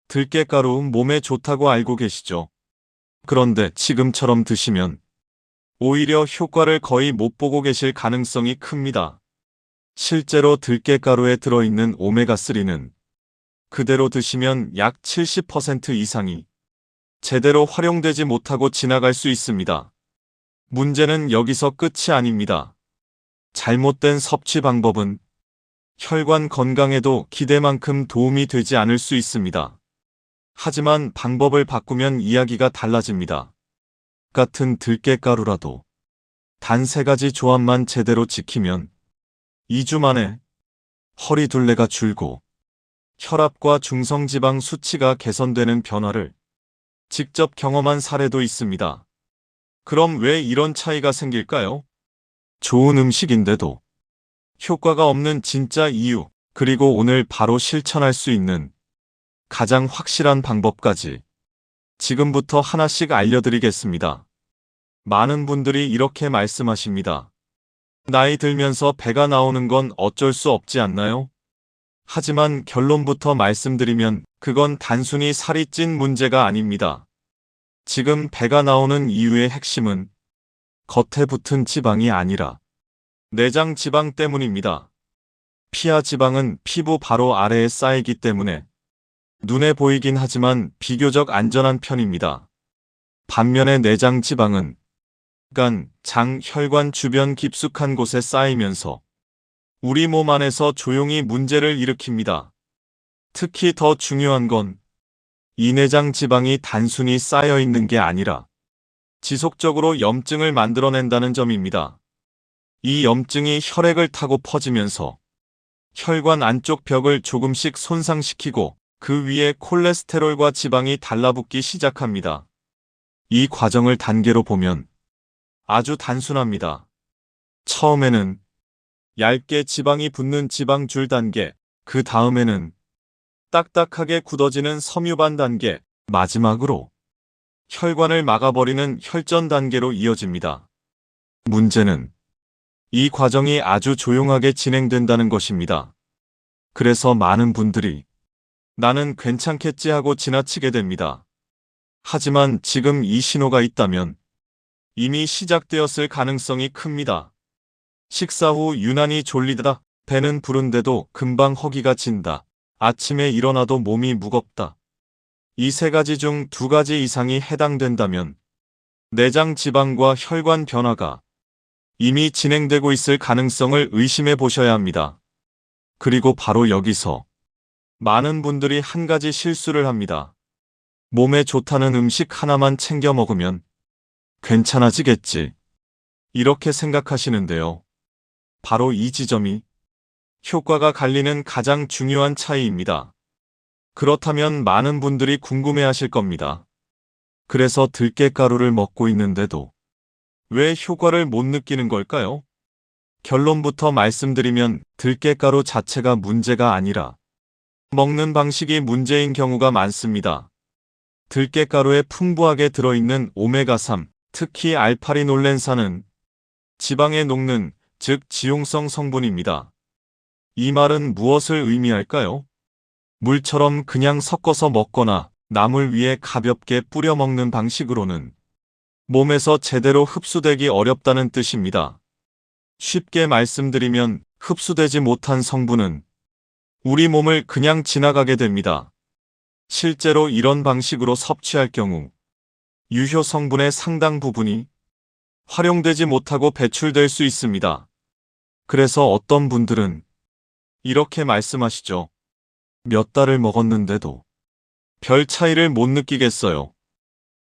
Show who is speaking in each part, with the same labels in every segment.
Speaker 1: 들깨가루 몸에 좋다고 알고 계시죠? 그런데 지금처럼 드시면 오히려 효과를 거의 못 보고 계실 가능성이 큽니다. 실제로 들깨가루에 들어있는 오메가3는 그대로 드시면 약 70% 이상이 제대로 활용되지 못하고 지나갈 수 있습니다. 문제는 여기서 끝이 아닙니다. 잘못된 섭취 방법은 혈관 건강에도 기대만큼 도움이 되지 않을 수 있습니다. 하지만 방법을 바꾸면 이야기가 달라집니다. 같은 들깨가루라도 단 3가지 조합만 제대로 지키면 2주 만에 허리둘레가 줄고 혈압과 중성지방 수치가 개선되는 변화를 직접 경험한 사례도 있습니다. 그럼 왜 이런 차이가 생길까요? 좋은 음식인데도 효과가 없는 진짜 이유, 그리고 오늘 바로 실천할 수 있는 가장 확실한 방법까지 지금부터 하나씩 알려드리겠습니다. 많은 분들이 이렇게 말씀하십니다. 나이 들면서 배가 나오는 건 어쩔 수 없지 않나요? 하지만 결론부터 말씀드리면 그건 단순히 살이 찐 문제가 아닙니다. 지금 배가 나오는 이유의 핵심은 겉에 붙은 지방이 아니라 내장 지방 때문입니다. 피하 지방은 피부 바로 아래에 쌓이기 때문에 눈에 보이긴 하지만 비교적 안전한 편입니다. 반면에 내장 지방은 간, 장, 혈관 주변 깊숙한 곳에 쌓이면서 우리 몸 안에서 조용히 문제를 일으킵니다. 특히 더 중요한 건 이 내장 지방이 단순히 쌓여 있는 게 아니라 지속적으로 염증을 만들어낸다는 점입니다. 이 염증이 혈액을 타고 퍼지면서 혈관 안쪽 벽을 조금씩 손상시키고 그 위에 콜레스테롤과 지방이 달라붙기 시작합니다. 이 과정을 단계로 보면 아주 단순합니다. 처음에는 얇게 지방이 붙는 지방줄 단계, 그 다음에는 딱딱하게 굳어지는 섬유반 단계, 마지막으로 혈관을 막아버리는 혈전 단계로 이어집니다. 문제는 이 과정이 아주 조용하게 진행된다는 것입니다. 그래서 많은 분들이 나는 괜찮겠지 하고 지나치게 됩니다. 하지만 지금 이 신호가 있다면 이미 시작되었을 가능성이 큽니다. 식사 후 유난히 졸리다, 배는 부른데도 금방 허기가 진다, 아침에 일어나도 몸이 무겁다. 이 3가지 중 2가지 이상이 해당된다면 내장 지방과 혈관 변화가 이미 진행되고 있을 가능성을 의심해 보셔야 합니다. 그리고 바로 여기서 많은 분들이 한 가지 실수를 합니다. 몸에 좋다는 음식 하나만 챙겨 먹으면 괜찮아지겠지, 이렇게 생각하시는데요. 바로 이 지점이 효과가 갈리는 가장 중요한 차이입니다. 그렇다면 많은 분들이 궁금해하실 겁니다. 그래서 들깨가루를 먹고 있는데도 왜 효과를 못 느끼는 걸까요? 결론부터 말씀드리면 들깨가루 자체가 문제가 아니라 먹는 방식이 문제인 경우가 많습니다. 들깨가루에 풍부하게 들어있는 오메가3, 특히 알파리놀렌산은 지방에 녹는, 즉 지용성 성분입니다. 이 말은 무엇을 의미할까요? 물처럼 그냥 섞어서 먹거나 나물 위에 가볍게 뿌려 먹는 방식으로는 몸에서 제대로 흡수되기 어렵다는 뜻입니다. 쉽게 말씀드리면 흡수되지 못한 성분은 우리 몸을 그냥 지나가게 됩니다. 실제로 이런 방식으로 섭취할 경우 유효 성분의 상당 부분이 활용되지 못하고 배출될 수 있습니다. 그래서 어떤 분들은 이렇게 말씀하시죠. 몇 달을 먹었는데도 별 차이를 못 느끼겠어요.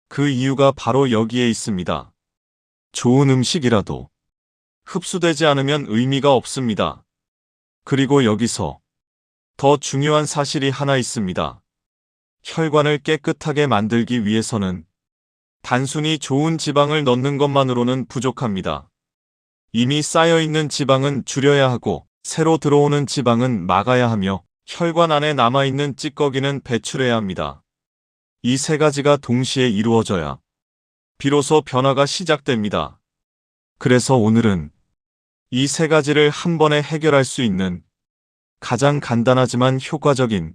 Speaker 1: 그 이유가 바로 여기에 있습니다. 좋은 음식이라도 흡수되지 않으면 의미가 없습니다. 그리고 여기서 더 중요한 사실이 하나 있습니다. 혈관을 깨끗하게 만들기 위해서는 단순히 좋은 지방을 넣는 것만으로는 부족합니다. 이미 쌓여있는 지방은 줄여야 하고 새로 들어오는 지방은 막아야 하며 혈관 안에 남아있는 찌꺼기는 배출해야 합니다. 이 3가지가 동시에 이루어져야 비로소 변화가 시작됩니다. 그래서 오늘은 이 3가지를 한 번에 해결할 수 있는 가장 간단하지만 효과적인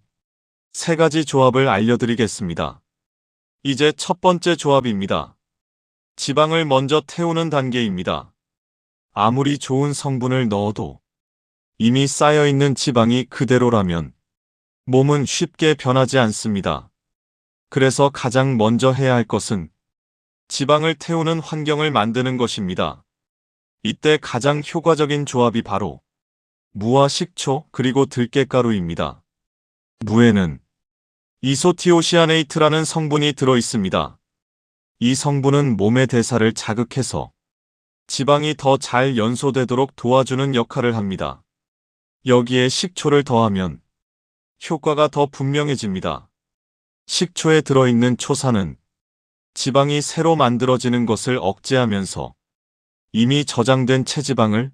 Speaker 1: 세 가지 조합을 알려드리겠습니다. 이제 첫 번째 조합입니다. 지방을 먼저 태우는 단계입니다. 아무리 좋은 성분을 넣어도 이미 쌓여있는 지방이 그대로라면 몸은 쉽게 변하지 않습니다. 그래서 가장 먼저 해야 할 것은 지방을 태우는 환경을 만드는 것입니다. 이때 가장 효과적인 조합이 바로 무와 식초 그리고 들깨가루입니다. 무에는 이소티오시아네이트라는 성분이 들어 있습니다. 이 성분은 몸의 대사를 자극해서 지방이 더 잘 연소되도록 도와주는 역할을 합니다. 여기에 식초를 더하면 효과가 더 분명해집니다. 식초에 들어있는 초산은 지방이 새로 만들어지는 것을 억제하면서 이미 저장된 체지방을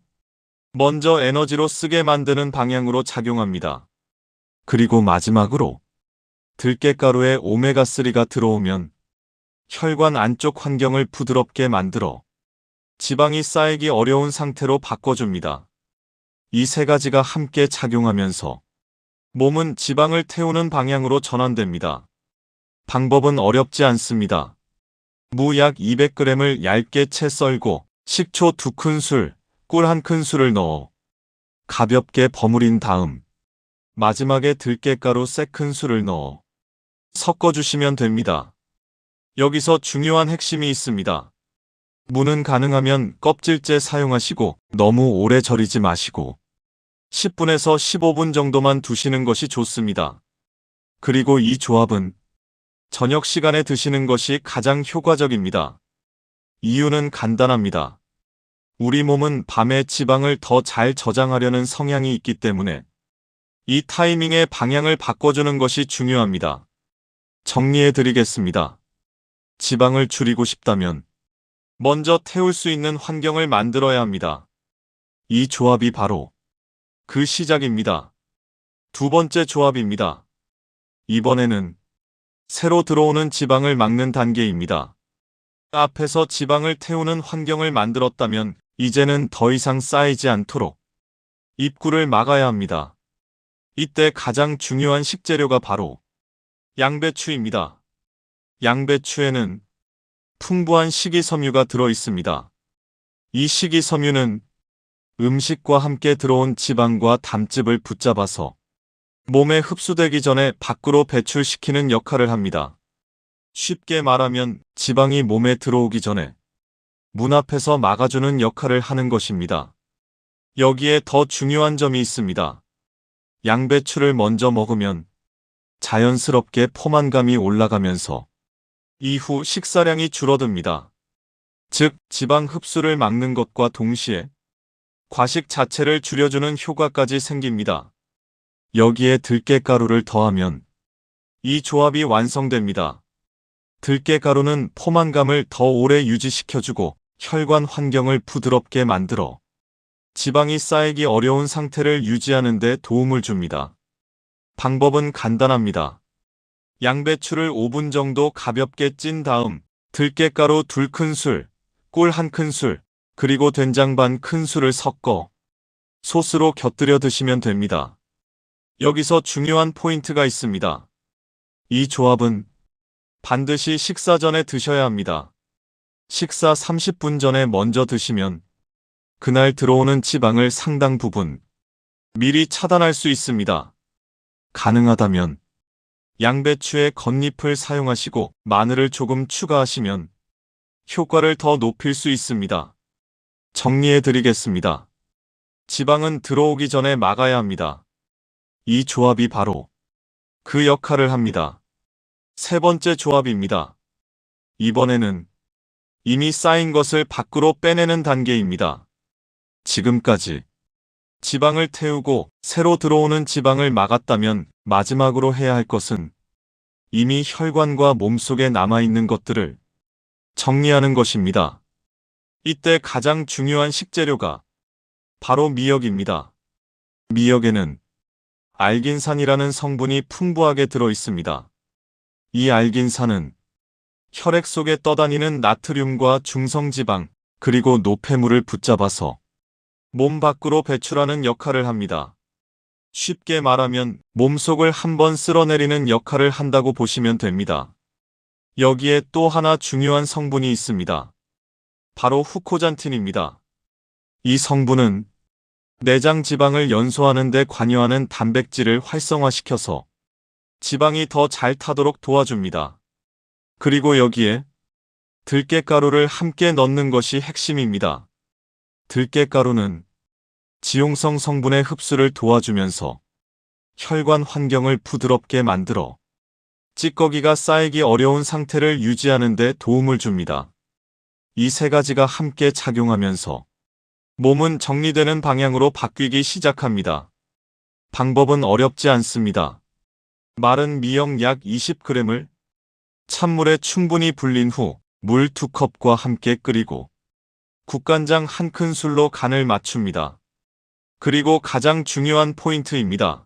Speaker 1: 먼저 에너지로 쓰게 만드는 방향으로 작용합니다. 그리고 마지막으로 들깨가루에 오메가3가 들어오면 혈관 안쪽 환경을 부드럽게 만들어 지방이 쌓이기 어려운 상태로 바꿔줍니다. 이 세 가지가 함께 작용하면서 몸은 지방을 태우는 방향으로 전환됩니다. 방법은 어렵지 않습니다. 무 약 200g을 얇게 채 썰고 식초 2큰술, 꿀 1큰술을 넣어 가볍게 버무린 다음 마지막에 들깨가루 3큰술을 넣어 섞어주시면 됩니다. 여기서 중요한 핵심이 있습니다. 무는 가능하면 껍질째 사용하시고 너무 오래 절이지 마시고 10분에서 15분 정도만 두시는 것이 좋습니다. 그리고 이 조합은 저녁 시간에 드시는 것이 가장 효과적입니다. 이유는 간단합니다. 우리 몸은 밤에 지방을 더 잘 저장하려는 성향이 있기 때문에 이 타이밍에 방향을 바꿔주는 것이 중요합니다. 정리해 드리겠습니다. 지방을 줄이고 싶다면 먼저 태울 수 있는 환경을 만들어야 합니다. 이 조합이 바로 그 시작입니다. 두 번째 조합입니다. 이번에는 새로 들어오는 지방을 막는 단계입니다. 앞에서 지방을 태우는 환경을 만들었다면 이제는 더 이상 쌓이지 않도록 입구를 막아야 합니다. 이때 가장 중요한 식재료가 바로 양배추입니다. 양배추에는 풍부한 식이섬유가 들어 있습니다. 이 식이섬유는 음식과 함께 들어온 지방과 담즙을 붙잡아서 몸에 흡수되기 전에 밖으로 배출시키는 역할을 합니다. 쉽게 말하면 지방이 몸에 들어오기 전에 문 앞에서 막아주는 역할을 하는 것입니다. 여기에 더 중요한 점이 있습니다. 양배추를 먼저 먹으면 자연스럽게 포만감이 올라가면서 이후 식사량이 줄어듭니다. 즉, 지방 흡수를 막는 것과 동시에 과식 자체를 줄여주는 효과까지 생깁니다. 여기에 들깨가루를 더하면 이 조합이 완성됩니다. 들깨가루는 포만감을 더 오래 유지시켜주고 혈관 환경을 부드럽게 만들어 지방이 쌓이기 어려운 상태를 유지하는 데 도움을 줍니다. 방법은 간단합니다. 양배추를 5분 정도 가볍게 찐 다음 들깨가루 2큰술, 꿀 1큰술, 그리고 된장 반 큰술을 섞어 소스로 곁들여 드시면 됩니다. 여기서 중요한 포인트가 있습니다. 이 조합은 반드시 식사 전에 드셔야 합니다. 식사 30분 전에 먼저 드시면 그날 들어오는 지방을 상당 부분 미리 차단할 수 있습니다. 가능하다면 양배추의 겉잎을 사용하시고 마늘을 조금 추가하시면 효과를 더 높일 수 있습니다. 정리해 드리겠습니다. 지방은 들어오기 전에 막아야 합니다. 이 조합이 바로 그 역할을 합니다. 세 번째 조합입니다. 이번에는 이미 쌓인 것을 밖으로 빼내는 단계입니다. 지금까지 지방을 태우고 새로 들어오는 지방을 막았다면 마지막으로 해야 할 것은 이미 혈관과 몸속에 남아있는 것들을 정리하는 것입니다. 이때 가장 중요한 식재료가 바로 미역입니다. 미역에는 알긴산이라는 성분이 풍부하게 들어 있습니다. 이 알긴산은 혈액 속에 떠다니는 나트륨과 중성지방, 그리고 노폐물을 붙잡아서 몸 밖으로 배출하는 역할을 합니다. 쉽게 말하면 몸속을 한번 쓸어내리는 역할을 한다고 보시면 됩니다. 여기에 또 하나 중요한 성분이 있습니다. 바로 후코잔틴입니다. 이 성분은 내장 지방을 연소하는 데 관여하는 단백질을 활성화시켜서 지방이 더 잘 타도록 도와줍니다. 그리고 여기에 들깨가루를 함께 넣는 것이 핵심입니다. 들깨가루는 지용성 성분의 흡수를 도와주면서 혈관 환경을 부드럽게 만들어 찌꺼기가 쌓이기 어려운 상태를 유지하는 데 도움을 줍니다. 이 세 가지가 함께 작용하면서 몸은 정리되는 방향으로 바뀌기 시작합니다. 방법은 어렵지 않습니다. 마른 미역 약 20g을 찬물에 충분히 불린 후 물 2컵과 함께 끓이고 국간장 1큰술로 간을 맞춥니다. 그리고 가장 중요한 포인트입니다.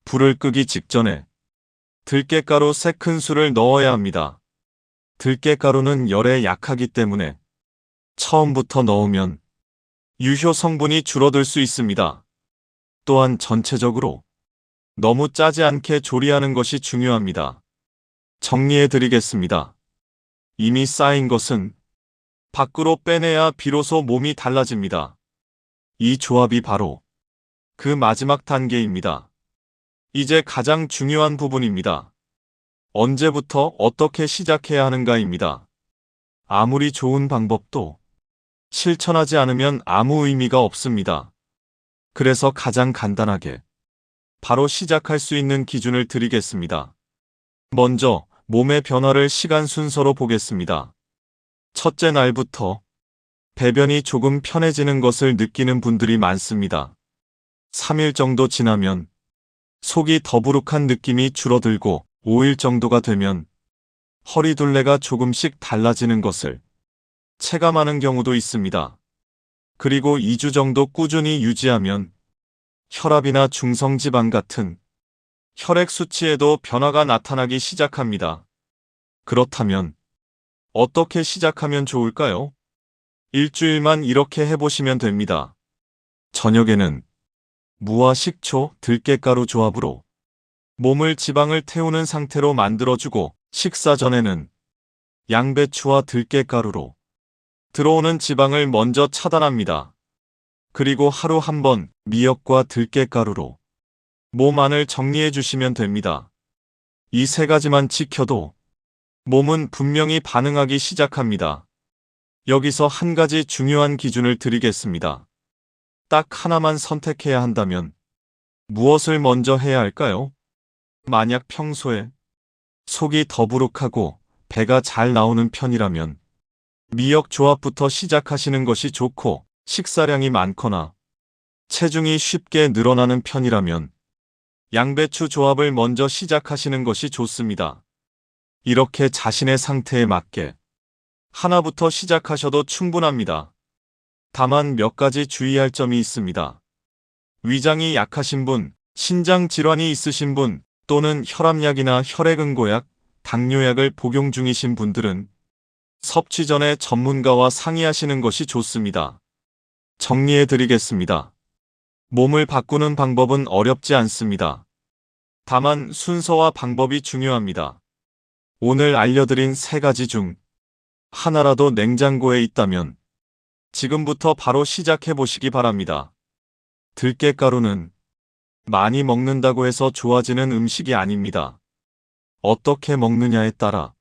Speaker 1: 불을 끄기 직전에 들깨가루 3큰술을 넣어야 합니다. 들깨가루는 열에 약하기 때문에 처음부터 넣으면 유효 성분이 줄어들 수 있습니다. 또한 전체적으로 너무 짜지 않게 조리하는 것이 중요합니다. 정리해 드리겠습니다. 이미 쌓인 것은 밖으로 빼내야 비로소 몸이 달라집니다. 이 조합이 바로 그 마지막 단계입니다. 이제 가장 중요한 부분입니다. 언제부터 어떻게 시작해야 하는가입니다. 아무리 좋은 방법도 실천하지 않으면 아무 의미가 없습니다. 그래서 가장 간단하게 바로 시작할 수 있는 기준을 드리겠습니다. 먼저 몸의 변화를 시간 순서로 보겠습니다. 첫째 날부터 배변이 조금 편해지는 것을 느끼는 분들이 많습니다. 3일 정도 지나면 속이 더부룩한 느낌이 줄어들고 5일 정도가 되면 허리둘레가 조금씩 달라지는 것을 체감하는 경우도 있습니다. 그리고 2주 정도 꾸준히 유지하면 혈압이나 중성지방 같은 혈액 수치에도 변화가 나타나기 시작합니다. 그렇다면 어떻게 시작하면 좋을까요? 일주일만 이렇게 해보시면 됩니다. 저녁에는 무와 식초, 들깨가루 조합으로 몸을 지방을 태우는 상태로 만들어주고 식사 전에는 양배추와 들깨가루로 들어오는 지방을 먼저 차단합니다. 그리고 하루 한 번 미역과 들깨가루로 몸 안을 정리해 주시면 됩니다. 이 세 가지만 지켜도 몸은 분명히 반응하기 시작합니다. 여기서 한 가지 중요한 기준을 드리겠습니다. 딱 하나만 선택해야 한다면 무엇을 먼저 해야 할까요? 만약 평소에 속이 더부룩하고 배가 잘 나오는 편이라면 미역 조합부터 시작하시는 것이 좋고, 식사량이 많거나 체중이 쉽게 늘어나는 편이라면 양배추 조합을 먼저 시작하시는 것이 좋습니다. 이렇게 자신의 상태에 맞게 하나부터 시작하셔도 충분합니다. 다만 몇 가지 주의할 점이 있습니다. 위장이 약하신 분, 신장 질환이 있으신 분, 또는 혈압약이나 혈액응고약, 당뇨약을 복용 중이신 분들은 섭취 전에 전문가와 상의하시는 것이 좋습니다. 정리해 드리겠습니다. 몸을 바꾸는 방법은 어렵지 않습니다. 다만 순서와 방법이 중요합니다. 오늘 알려드린 세 가지 중 하나라도 냉장고에 있다면 지금부터 바로 시작해 보시기 바랍니다. 들깨가루는 많이 먹는다고 해서 좋아지는 음식이 아닙니다. 어떻게 먹느냐에 따라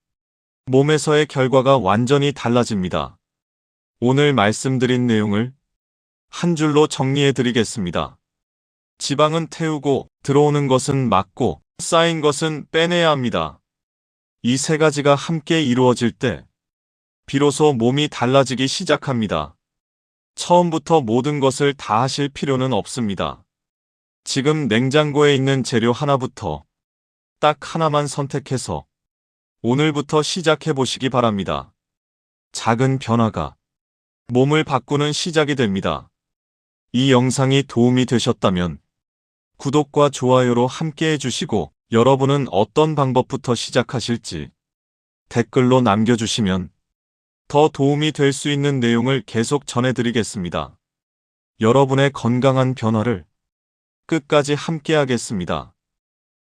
Speaker 1: 몸에서의 결과가 완전히 달라집니다. 오늘 말씀드린 내용을 한 줄로 정리해 드리겠습니다. 지방은 태우고 들어오는 것은 막고 쌓인 것은 빼내야 합니다. 이 세 가지가 함께 이루어질 때 비로소 몸이 달라지기 시작합니다. 처음부터 모든 것을 다 하실 필요는 없습니다. 지금 냉장고에 있는 재료 하나부터 딱 하나만 선택해서 오늘부터 시작해 보시기 바랍니다. 작은 변화가 몸을 바꾸는 시작이 됩니다. 이 영상이 도움이 되셨다면 구독과 좋아요로 함께 해주시고, 여러분은 어떤 방법부터 시작하실지 댓글로 남겨주시면 더 도움이 될 수 있는 내용을 계속 전해드리겠습니다. 여러분의 건강한 변화를 끝까지 함께하겠습니다.